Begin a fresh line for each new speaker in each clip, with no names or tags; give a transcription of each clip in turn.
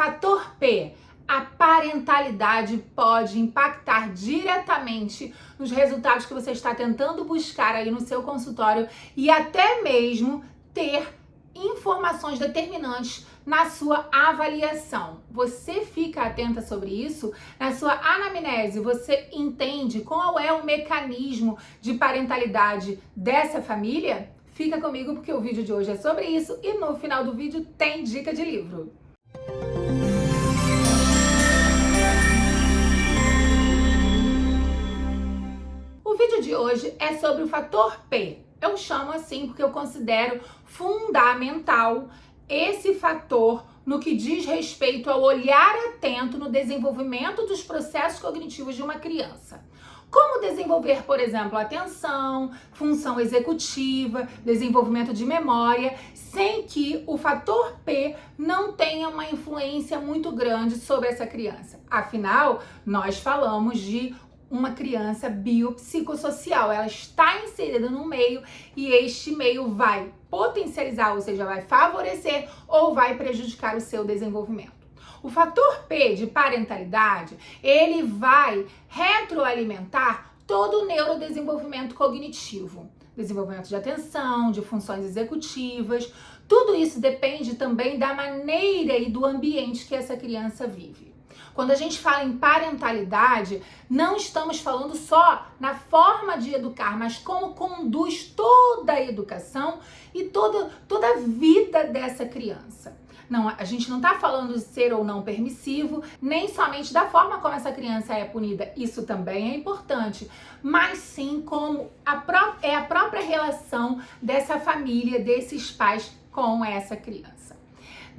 Fator P. A parentalidade pode impactar diretamente nos resultados que você está tentando buscar aí no seu consultório e até mesmo ter informações determinantes na sua avaliação. Você fica atenta sobre isso? Na sua anamnese, você entende qual é o mecanismo de parentalidade dessa família? Fica comigo porque o vídeo de hoje é sobre isso e no final do vídeo tem dica de livro. O vídeo de hoje é sobre o fator P. Eu chamo assim porque eu considero fundamental esse fator no que diz respeito ao olhar atento no desenvolvimento dos processos cognitivos de uma criança. Como desenvolver, por exemplo, atenção, função executiva, desenvolvimento de memória, sem que o fator P não tenha uma influência muito grande sobre essa criança. Afinal, nós falamos de uma criança biopsicossocial, ela está inserida no meio e este meio vai potencializar, ou seja, vai favorecer ou vai prejudicar o seu desenvolvimento. O fator P de parentalidade, ele vai retroalimentar todo o neurodesenvolvimento cognitivo, desenvolvimento de atenção, de funções executivas, tudo isso depende também da maneira e do ambiente que essa criança vive. Quando a gente fala em parentalidade, não estamos falando só na forma de educar, mas como conduz toda a educação e toda a vida dessa criança. Não, a gente não está falando de ser ou não permissivo, nem somente da forma como essa criança é punida, isso também é importante, mas sim como a própria relação dessa família, desses pais com essa criança.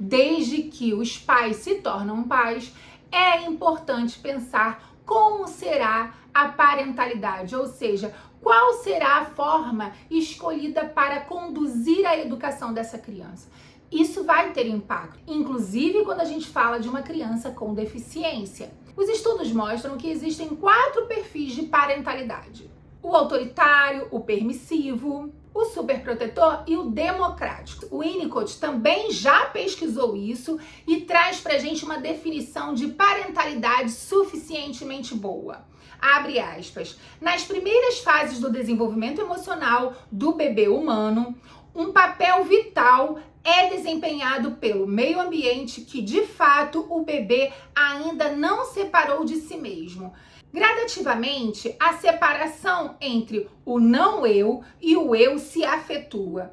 Desde que os pais se tornam pais, é importante pensar como será a parentalidade, ou seja, qual será a forma escolhida para conduzir a educação dessa criança. Isso vai ter impacto, inclusive quando a gente fala de uma criança com deficiência. Os estudos mostram que existem 4 perfis de parentalidade: o autoritário, o permissivo, o superprotetor e o democrático. O Winnicott também já pesquisou isso e traz pra gente uma definição de parentalidade suficientemente boa. Abre aspas. Nas primeiras fases do desenvolvimento emocional do bebê humano, um papel vital é desempenhado pelo meio ambiente que, de fato, o bebê ainda não separou de si mesmo. Gradativamente, a separação entre o não eu e o eu se afetua.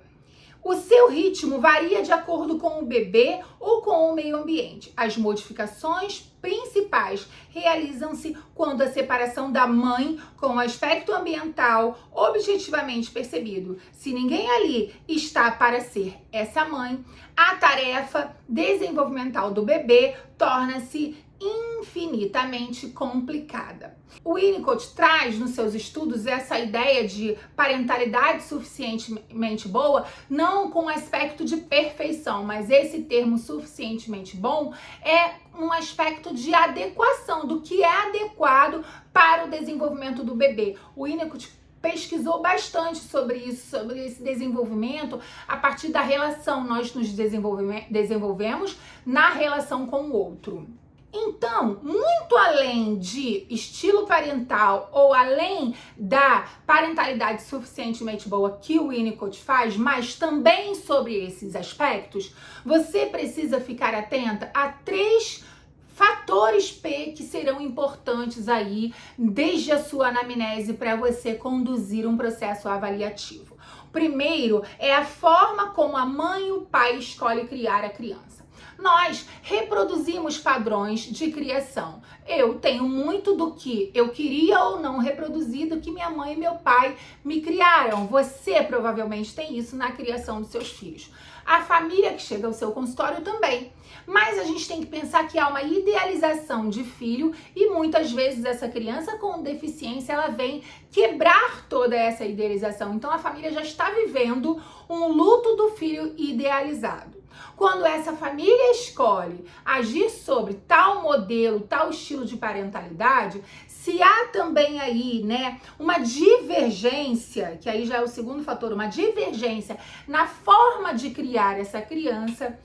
O seu ritmo varia de acordo com o bebê ou com o meio ambiente. As modificações principais realizam-se quando a separação da mãe com o aspecto ambiental objetivamente percebido. Se ninguém ali está para ser essa mãe, a tarefa desenvolvimental do bebê torna-se infinitamente complicada. O Winnicott traz nos seus estudos essa ideia de parentalidade suficientemente boa, não com aspecto de perfeição, mas esse termo suficientemente bom é um aspecto de adequação, do que é adequado para o desenvolvimento do bebê. O Winnicott pesquisou bastante sobre isso, sobre esse desenvolvimento, a partir da relação nós nos desenvolvemos na relação com o outro. Então, muito além de estilo parental ou além da parentalidade suficientemente boa que o Winnicott faz, mas também sobre esses aspectos, você precisa ficar atenta a 3 fatores P que serão importantes aí desde a sua anamnese para você conduzir um processo avaliativo. O primeiro é a forma como a mãe e o pai escolhem criar a criança. Nós reproduzimos padrões de criação. Eu tenho muito do que eu queria ou não reproduzir do que minha mãe e meu pai me criaram. Você provavelmente tem isso na criação dos seus filhos. A família que chega ao seu consultório também. Mas a gente tem que pensar que há uma idealização de filho e muitas vezes essa criança com deficiência ela vem quebrar toda essa idealização. Então a família já está vivendo um luto do filho idealizado. Quando essa família escolhe agir sobre tal modelo, tal estilo de parentalidade, se há também aí, uma divergência, que aí já é o segundo fator, uma divergência na forma de criar essa criança,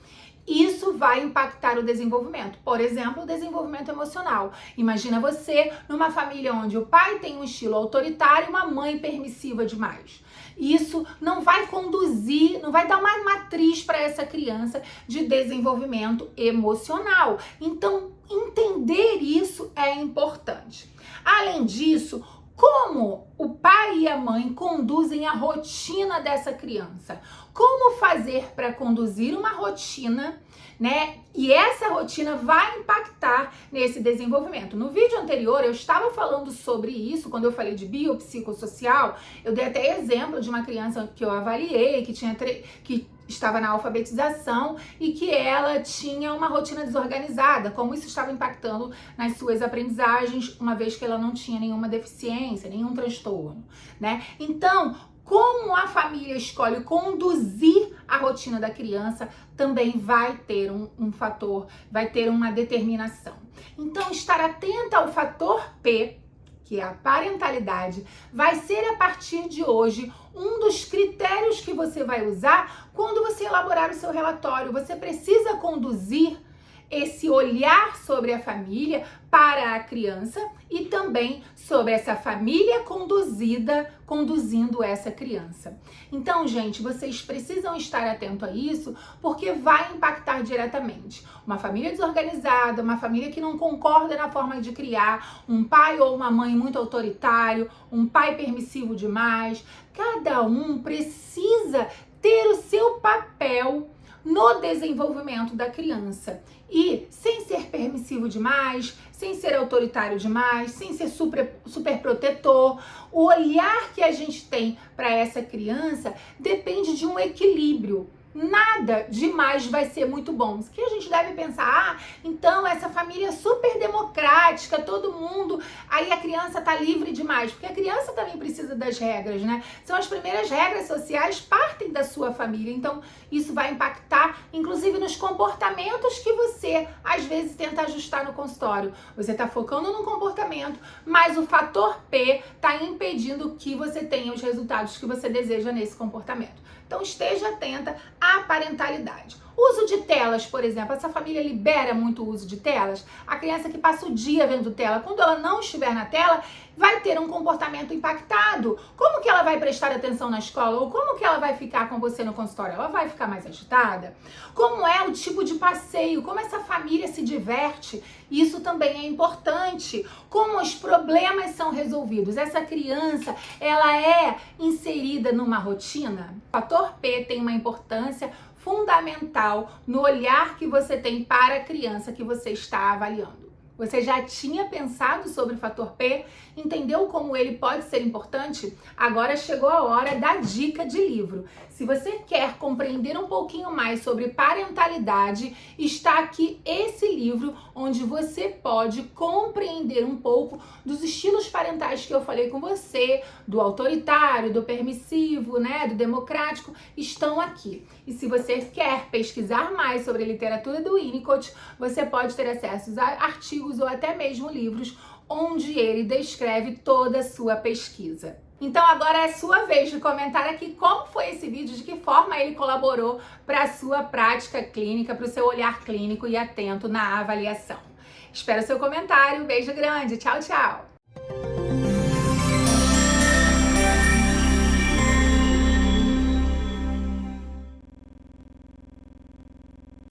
isso vai impactar o desenvolvimento. Por exemplo, o desenvolvimento emocional. Imagina você numa família onde o pai tem um estilo autoritário e uma mãe permissiva demais. Isso não vai conduzir, não vai dar uma matriz para essa criança de desenvolvimento emocional. Então, entender isso é importante. Além disso, como o pai e a mãe conduzem a rotina dessa criança? Como fazer para conduzir uma rotina, né? E essa rotina vai impactar nesse desenvolvimento. No vídeo anterior eu estava falando sobre isso, quando eu falei de biopsicossocial, eu dei até exemplo de uma criança que eu avaliei, que estava na alfabetização e que ela tinha uma rotina desorganizada, como isso estava impactando nas suas aprendizagens, uma vez que ela não tinha nenhuma deficiência, nenhum transtorno, né? Então, como a família escolhe conduzir a rotina da criança, também vai ter um fator, vai ter uma determinação. Então, estar atenta ao fator P, que é a parentalidade, vai ser a partir de hoje um dos critérios que você vai usar quando você elaborar o seu relatório. Você precisa conduzir esse olhar sobre a família para a criança e também sobre essa família conduzindo essa criança. Então, gente, vocês precisam estar atentos a isso porque vai impactar diretamente. Uma família desorganizada, uma família que não concorda na forma de criar, um pai ou uma mãe muito autoritário, um pai permissivo demais, cada um precisa ter o seu papel no desenvolvimento da criança. E sem ser permissivo demais, sem ser autoritário demais, sem ser super protetor, o olhar que a gente tem para essa criança depende de um equilíbrio. Nada demais vai ser muito bom. Isso que a gente deve pensar, então essa família é super democrática, todo mundo, aí a criança tá livre demais, porque a criança também precisa das regras, né? São as primeiras regras sociais, partem da sua família, então isso vai impactar, inclusive nos comportamentos que você, às vezes, tenta ajustar no consultório. Você tá focando no comportamento, mas o fator P tá impedindo que você tenha os resultados que você deseja nesse comportamento. Então esteja atenta à parentalidade. Uso de telas, por exemplo, essa família libera muito o uso de telas. A criança que passa o dia vendo tela, quando ela não estiver na tela, vai ter um comportamento impactado. Como que ela vai prestar atenção na escola? Ou como que ela vai ficar com você no consultório? Ela vai ficar mais agitada? Como é o tipo de passeio? Como essa família se diverte? Isso também é importante. Como os problemas são resolvidos? Essa criança, ela é inserida numa rotina? O fator P tem uma importância fundamental no olhar que você tem para a criança que você está avaliando. Você já tinha pensado sobre o fator P? Entendeu como ele pode ser importante? Agora chegou a hora da dica de livro. Se você quer compreender um pouquinho mais sobre parentalidade, está aqui esse livro onde você pode compreender um pouco dos estilos parentais que eu falei com você, do autoritário, do permissivo, né, do democrático, estão aqui. E se você quer pesquisar mais sobre a literatura do Winnicott, você pode ter acesso a artigos ou até mesmo livros onde ele descreve toda a sua pesquisa. Então agora é sua vez de comentar aqui como foi esse vídeo, de que forma ele colaborou para a sua prática clínica, para o seu olhar clínico e atento na avaliação. Espero seu comentário, beijo grande, tchau, tchau!